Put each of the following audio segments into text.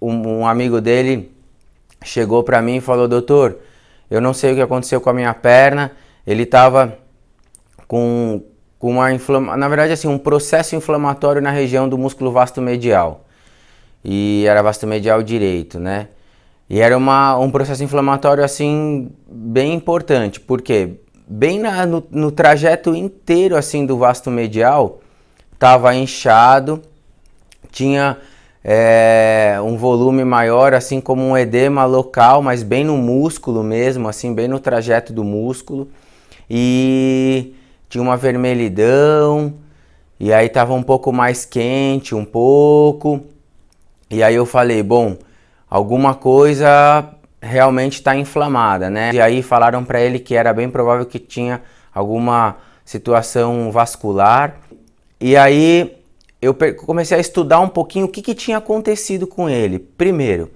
um amigo dele chegou para mim e falou: doutor, eu não sei o que aconteceu com a minha perna, ele estava com uma inflamação, na verdade assim, um processo inflamatório na região do músculo vasto medial, e era vasto medial direito, né? E era um processo inflamatório assim bem importante, porque bem no trajeto inteiro assim do vasto medial estava inchado, tinha um volume maior, assim como um edema local, mas bem no músculo mesmo, assim bem no trajeto do músculo, e tinha uma vermelhidão, e aí estava um pouco mais quente, um pouco, e aí eu falei, bom, alguma coisa realmente está inflamada, né? E aí falaram para ele que era bem provável que tinha alguma situação vascular. E aí eu comecei a estudar um pouquinho o que tinha acontecido com ele. Primeiro,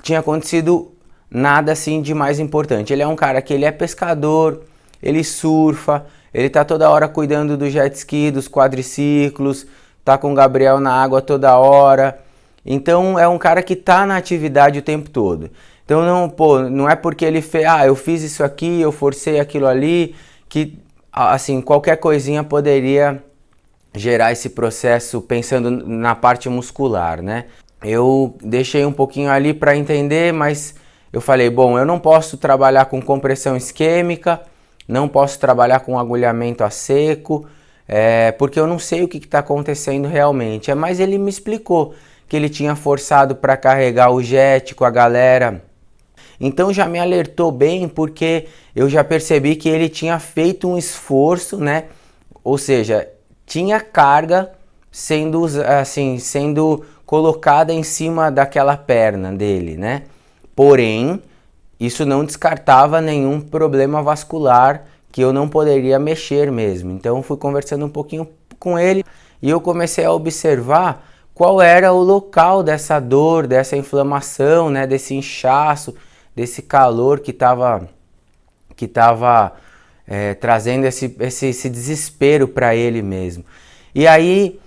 tinha acontecido nada assim de mais importante. Ele é um cara que ele é pescador, ele surfa, ele tá toda hora cuidando do jet ski, dos quadriciclos, tá com o Gabriel na água toda hora. Então é um cara que tá na atividade o tempo todo. Então não é porque ele fez, eu fiz isso aqui, eu forcei aquilo ali, que assim, qualquer coisinha poderia gerar esse processo pensando na parte muscular, né? Eu deixei um pouquinho ali para entender, mas eu falei, bom, eu não posso trabalhar com compressão isquêmica, não posso trabalhar com agulhamento a seco, porque eu não sei o que está acontecendo realmente. Mas ele me explicou que ele tinha forçado para carregar o jet com a galera. Então já me alertou bem, porque eu já percebi que ele tinha feito um esforço, né? Ou seja, tinha carga sendo colocada em cima daquela perna dele, né? Porém, isso não descartava nenhum problema vascular que eu não poderia mexer mesmo. Então fui conversando um pouquinho com ele e eu comecei a observar qual era o local dessa dor, dessa inflamação, né? Desse inchaço, desse calor que estava trazendo esse desespero para ele mesmo. E aí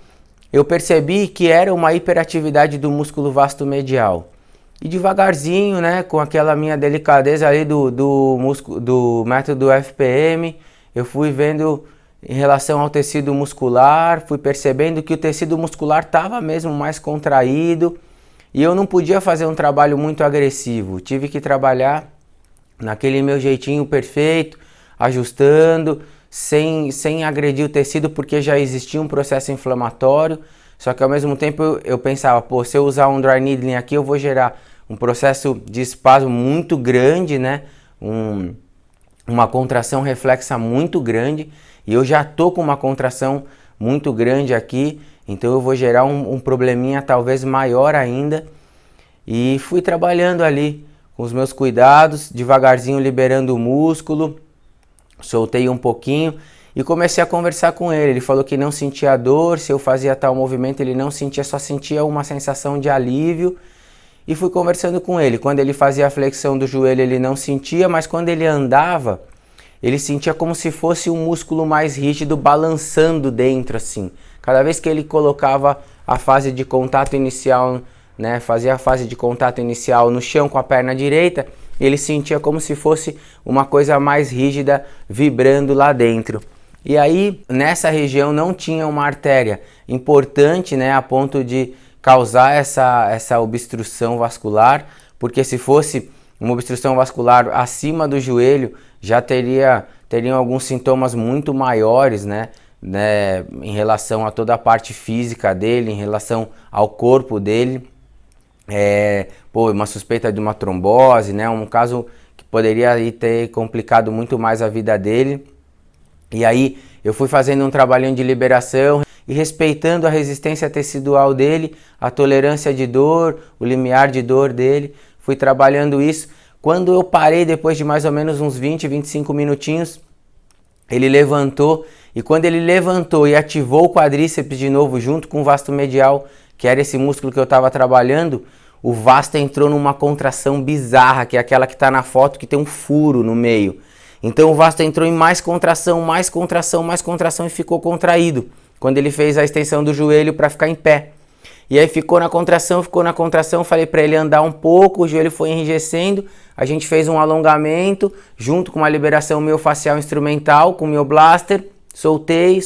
eu percebi que era uma hiperatividade do músculo vasto medial. E devagarzinho, né, com aquela minha delicadeza ali do método FPM, eu fui vendo em relação ao tecido muscular, fui percebendo que o tecido muscular estava mesmo mais contraído e eu não podia fazer um trabalho muito agressivo. Tive que trabalhar naquele meu jeitinho perfeito, ajustando, sem agredir o tecido, porque já existia um processo inflamatório. Só que ao mesmo tempo eu pensava, pô, se eu usar um dry needling aqui, eu vou gerar um processo de espasmo muito grande, né? Uma contração reflexa muito grande, e eu já tô com uma contração muito grande aqui, então eu vou gerar um probleminha talvez maior ainda. E fui trabalhando ali com os meus cuidados, devagarzinho liberando o músculo, soltei um pouquinho e comecei a conversar com ele. Ele falou que não sentia dor, se eu fazia tal movimento ele não sentia, só sentia uma sensação de alívio. E fui conversando com ele. Quando ele fazia a flexão do joelho ele não sentia, mas quando ele andava, ele sentia como se fosse um músculo mais rígido balançando dentro assim. Cada vez que ele colocava a fase de contato inicial, né, fazia a fase de contato inicial no chão com a perna direita, ele sentia como se fosse uma coisa mais rígida vibrando lá dentro. E aí, nessa região não tinha uma artéria importante, né, a ponto de causar essa obstrução vascular, porque se fosse uma obstrução vascular acima do joelho, já teriam alguns sintomas muito maiores, né, em relação a toda a parte física dele, em relação ao corpo dele. Uma suspeita de uma trombose, né, um caso que poderia ter complicado muito mais a vida dele. E aí eu fui fazendo um trabalhinho de liberação e respeitando a resistência tecidual dele, a tolerância de dor, o limiar de dor dele, fui trabalhando isso. Quando eu parei, depois de mais ou menos uns 20, 25 minutinhos, ele levantou, e quando ele levantou e ativou o quadríceps de novo junto com o vasto medial, que era esse músculo que eu estava trabalhando, o vasto entrou numa contração bizarra, que é aquela que está na foto que tem um furo no meio. Então o vasto entrou em mais contração e ficou contraído, quando ele fez a extensão do joelho para ficar em pé. E aí ficou na contração, falei para ele andar um pouco, o joelho foi enrijecendo, a gente fez um alongamento, junto com uma liberação miofascial instrumental, com o mioblaster, soltei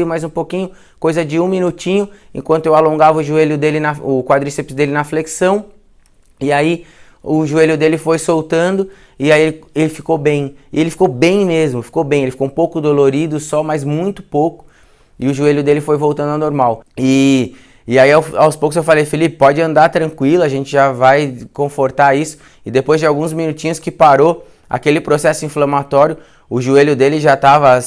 mais um pouquinho, coisa de 1 minutinho, enquanto eu alongava o joelho dele, o quadríceps dele na flexão, e aí o joelho dele foi soltando, e aí ele ficou bem, e ele ficou bem mesmo, ele ficou um pouco dolorido só, mas muito pouco, e o joelho dele foi voltando ao normal. E aí aos poucos eu falei, Felipe, pode andar tranquilo, a gente já vai confortar isso. E depois de alguns minutinhos que parou aquele processo inflamatório, o joelho dele já estava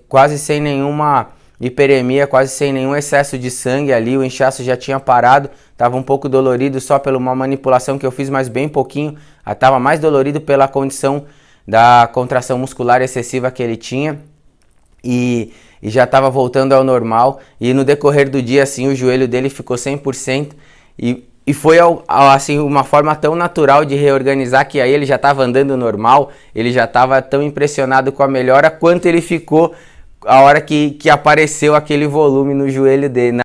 quase sem nenhuma hiperemia, quase sem nenhum excesso de sangue ali, o inchaço já tinha parado, estava um pouco dolorido só pela uma manipulação que eu fiz, mas bem pouquinho, estava mais dolorido pela condição da contração muscular excessiva que ele tinha. E já estava voltando ao normal, e no decorrer do dia, assim, o joelho dele ficou 100%, e foi, assim, uma forma tão natural de reorganizar, que aí ele já estava andando normal, ele já estava tão impressionado com a melhora, quanto ele ficou a hora que apareceu aquele volume no joelho dele,